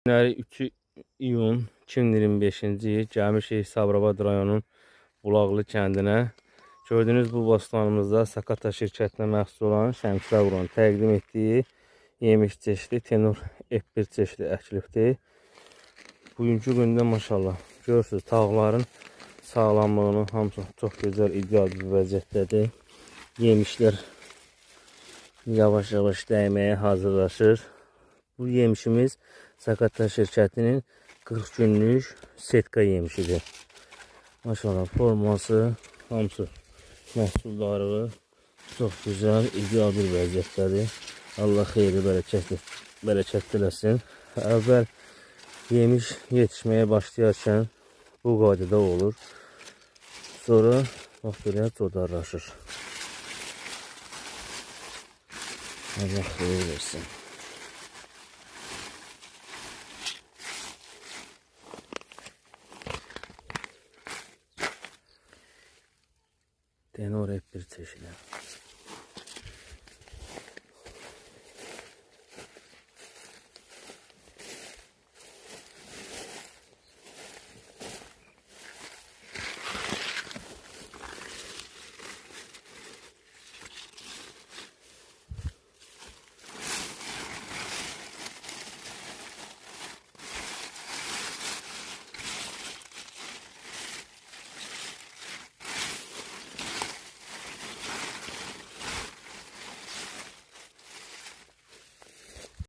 Günləri 3 iyun 2025-ci il gəlmişik Sabirabad rayonunun Bulaqlı kəndinə. Gördüyünüz bu bostanımızda Sakata şirkətinə məxsus olan Şəmkir Aqronun təqdim etdiyi yemiş çeşidi Tenor F1 çeşidi əkilibdir. Bugünkü gündə maşallah görürsünüz tağların sağlamlığını hamısı çox gözəl, ideal bir vəziyyətdədir. Yemişlər yavaş-yavaş dəyməyə hazırlaşır. Bu yemişimiz Sakata şirkətinin 40 günlük setka yemişidir. Maşallah forması, hamısı məhsuldarlığı çox gözəl, ideal bir vəziyyətdədir. Allah xeyri bərəkət diləsin. Əvvəl yemiş yetişməyə başlayarkən bu qaydada olur. Sonra bax belə codarlaşır. Allah xeyir versin. Tenor F1 çeşidi.